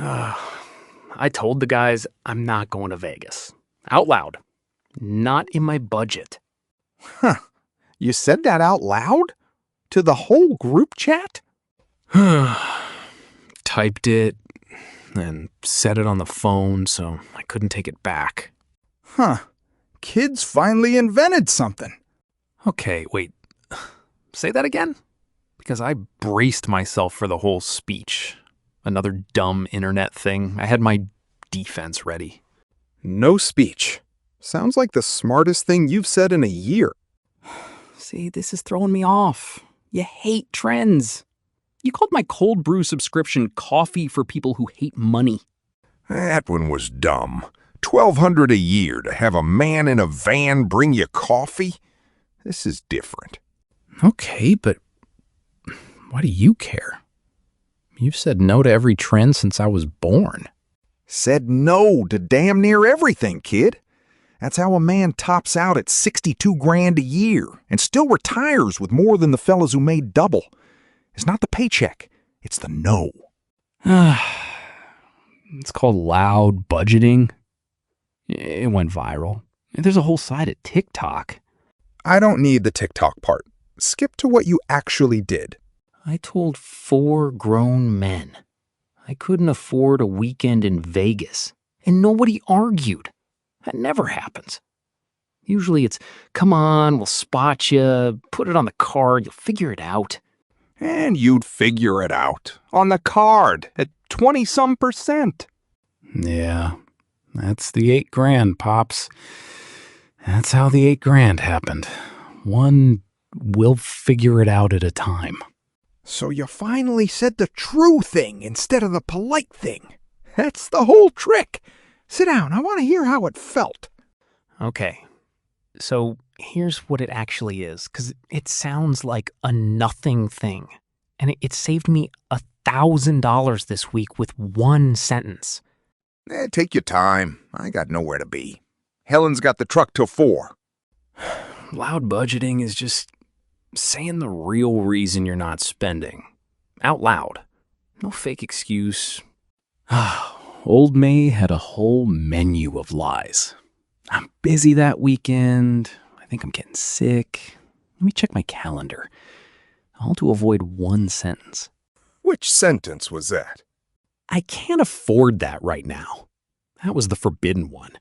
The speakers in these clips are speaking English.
I told the guys I'm not going to Vegas. Out loud. Not in my budget. Huh. You said that out loud? To the whole group chat? Typed it and said it on the phone so I couldn't take it back. Huh. Kids finally invented something. Okay, wait. Say that again? Because I braced myself for the whole speech. Another dumb internet thing. I had my defense ready. No speech. Sounds like the smartest thing you've said in a year. See, this is throwing me off. You hate trends. You called my cold brew subscription coffee for people who hate money. That one was dumb. $1,200 a year to have a man in a van bring you coffee? This is different. Okay, but why do you care? You've said no to every trend since I was born. Said no to damn near everything, kid. That's how a man tops out at $62,000 a year and still retires with more than the fellas who made double. It's not the paycheck, it's the no. It's called loud budgeting. It went viral. There's a whole side at TikTok. I don't need the TikTok part. Skip to what you actually did. I told 4 grown men I couldn't afford a weekend in Vegas, and nobody argued. That never happens. Usually it's, come on, we'll spot you, put it on the card, you'll figure it out. And you'd figure it out on the card at 20-some%. Yeah, that's the $8,000, Pops. That's how the $8,000 happened. One will figure it out at a time. So you finally said the true thing instead of the polite thing. That's the whole trick. Sit down. I want to hear how it felt. Okay, so here's what it actually is, because it sounds like a nothing thing. And it saved me $1,000 this week with one sentence. Take your time. I got nowhere to be. Helen's got the truck till 4. Loud budgeting is just saying the real reason you're not spending. Out loud. No fake excuse. Old May had a whole menu of lies. I'm busy that weekend. I think I'm getting sick. Let me check my calendar. All to avoid one sentence. Which sentence was that? I can't afford that right now. That was the forbidden one.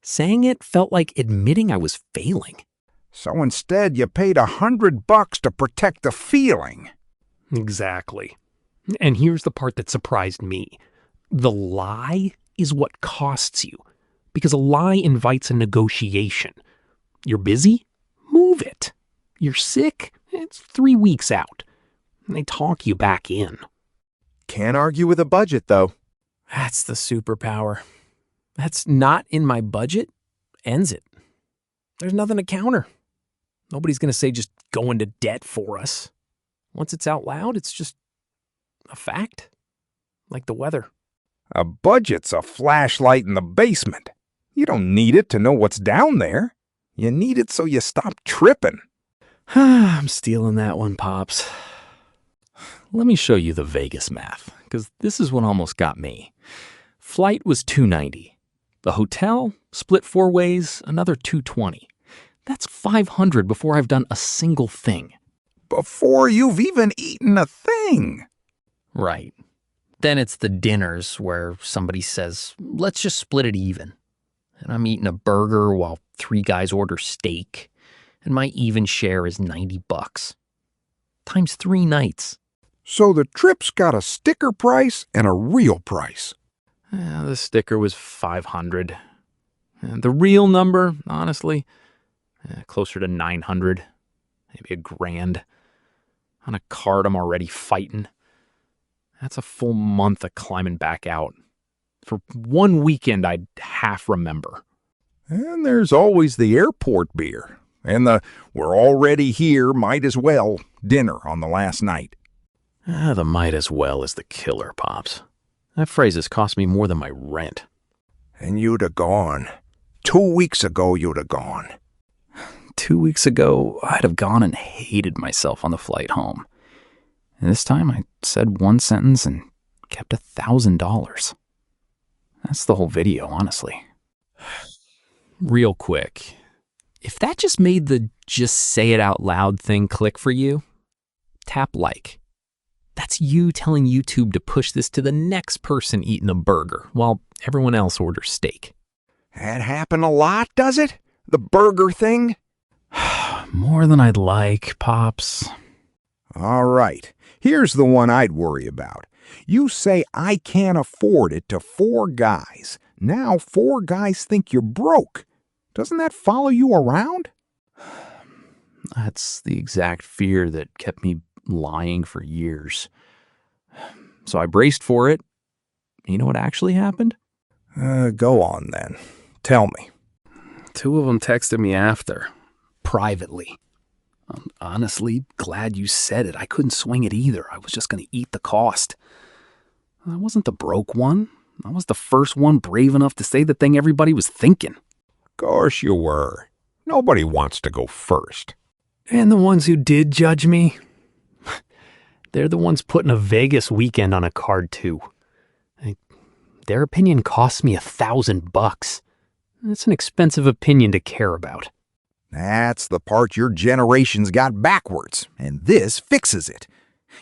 Saying it felt like admitting I was failing. So instead you paid $100 to protect the feeling. Exactly. And here's the part that surprised me. The lie is what costs you, because a lie invites a negotiation. You're busy? Move it. You're sick? It's 3 weeks out. And they talk you back in. Can't argue with a budget, though. That's the superpower. That's not in my budget. Ends it. There's nothing to counter. Nobody's going to say just go into debt for us. Once it's out loud, it's just a fact. Like the weather. A budget's a flashlight in the basement. You don't need it to know what's down there. You need it so you stop tripping. I'm stealing that one, Pops. Let me show you the Vegas math, because this is what almost got me. Flight was $290. The hotel, split 4 ways, another $220. That's $500 before I've done a single thing. Before you've even eaten a thing. Right. Then it's the dinners where somebody says, let's just split it even. And I'm eating a burger while 3 guys order steak. And my even share is $90. Times 3 nights. So the trip's got a sticker price and a real price. The sticker was $500. The real number, honestly, closer to $900. Maybe $1,000. On a card I'm already fighting. That's a full month of climbing back out. For one weekend I'd half remember. And there's always the airport beer. And the we're already here, might as well dinner on the last night. The might as well is the killer, Pops. That phrase has cost me more than my rent. And you'd have gone. 2 weeks ago you'd have gone. 2 weeks ago, I'd have gone and hated myself on the flight home. And this time I said one sentence and kept $1,000. That's the whole video, honestly. Real quick, if that just made the just say it out loud thing click for you, tap like. That's you telling YouTube to push this to the next person eating a burger while everyone else orders steak. That happen a lot, does it? The burger thing? More than I'd like, Pops. All right, here's the one I'd worry about. You say I can't afford it to 4 guys. Now 4 guys think you're broke. Doesn't that follow you around? That's the exact fear that kept me lying for years. So I braced for it. You know what actually happened? Go on then. Tell me. 2 of them texted me after, privately. I'm honestly glad you said it. I couldn't swing it either. I was just going to eat the cost. I wasn't the broke one. I was the first one brave enough to say the thing everybody was thinking. Of course you were. Nobody wants to go first. And the ones who did judge me, they're the ones putting a Vegas weekend on a card too. Their opinion cost me $1,000. It's an expensive opinion to care about. That's the part your generation's got backwards, and this fixes it.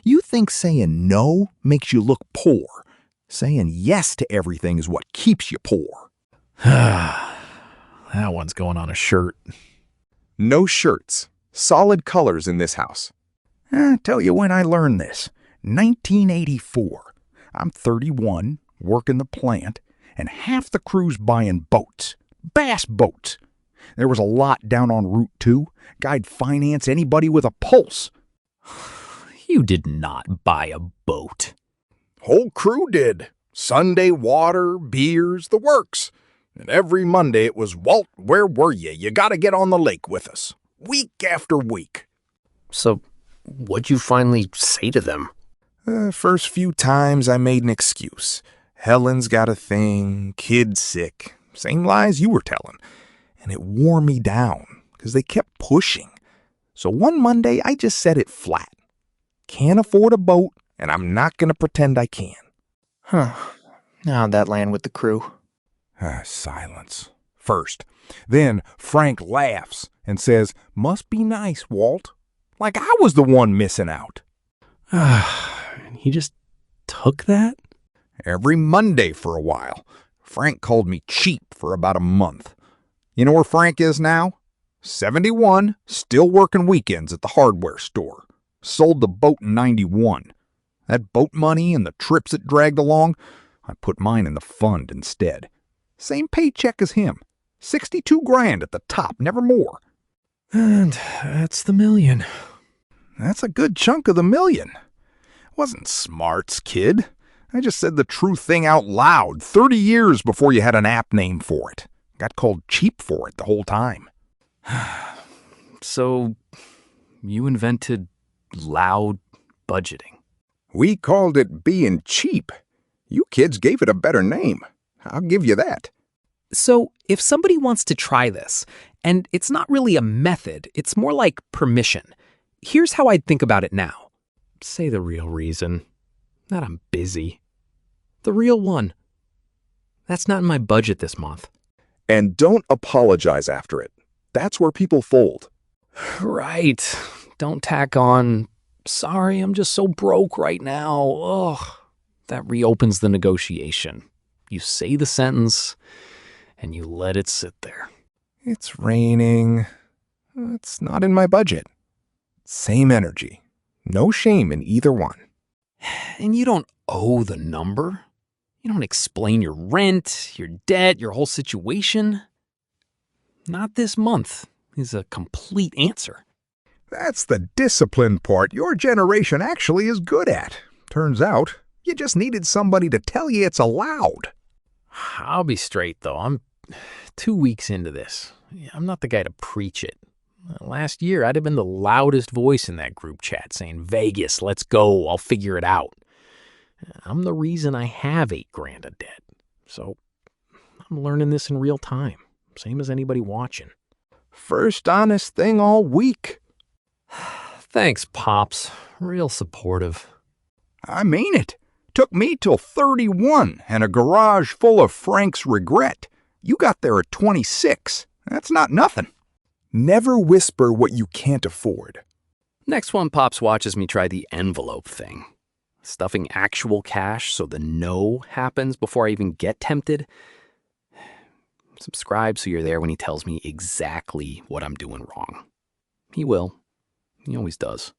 You think saying no makes you look poor. Saying yes to everything is what keeps you poor. That one's going on a shirt. No shirts. Solid colors in this house. Tell you when I learned this. 1984. I'm 31, working the plant, and half the crew's buying boats. Bass boats. There was a lot down on Route 2. Guy'd finance anybody with a pulse. You did not buy a boat. Whole crew did. Sunday water, beers, the works. And every Monday it was, Walt, where were you? You gotta get on the lake with us. Week after week. So, what'd you finally say to them? First few times I made an excuse. Helen's got a thing, kid's sick. Same lies you were telling. And it wore me down, because they kept pushing. So one Monday I just said it flat. Can't afford a boat, and I'm not going to pretend I can. How'd that land with the crew? Silence. First. Then Frank laughs and says, "Must be nice, Walt." Like I was the one missing out. He just took that? Every Monday for a while. Frank called me cheap for about a month. You know where Frank is now? 71, still working weekends at the hardware store. Sold the boat in 91. That boat money and the trips it dragged along, I put mine in the fund instead. Same paycheck as him. 62 grand at the top, never more. And that's the million. That's a good chunk of the million. Wasn't smarts, kid. I just said the true thing out loud 30 years before you had an app name for it. Got called cheap for it the whole time. So, you invented loud budgeting. We called it being cheap. You kids gave it a better name. I'll give you that. So, if somebody wants to try this, and it's not really a method, it's more like permission, here's how I'd think about it now. Say the real reason. That I'm busy. The real one. That's not in my budget this month. And don't apologize after it. That's where people fold. Right. Don't tack on, sorry, I'm just so broke right now. Ugh. That reopens the negotiation. You say the sentence, and you let it sit there. It's raining. It's not in my budget. Same energy. No shame in either one. And you don't owe the number. You don't explain your rent, your debt, your whole situation. Not this month is a complete answer. That's the discipline part your generation actually is good at. Turns out, you just needed somebody to tell you it's allowed. I'll be straight, though. I'm 2 weeks into this. I'm not the guy to preach it. Last year, I'd have been the loudest voice in that group chat saying, Vegas, let's go, I'll figure it out. I'm the reason I have $8,000 of debt. So I'm learning this in real time, same as anybody watching. First honest thing all week. Thanks, Pops. Real supportive. I mean it. Took me till 31 and a garage full of Frank's regret. You got there at 26. That's not nothing. Never whisper what you can't afford. Next one, Pops watches me try the envelope thing. Stuffing actual cash so the no happens before I even get tempted. Subscribe so you're there when he tells me exactly what I'm doing wrong. He will. He always does.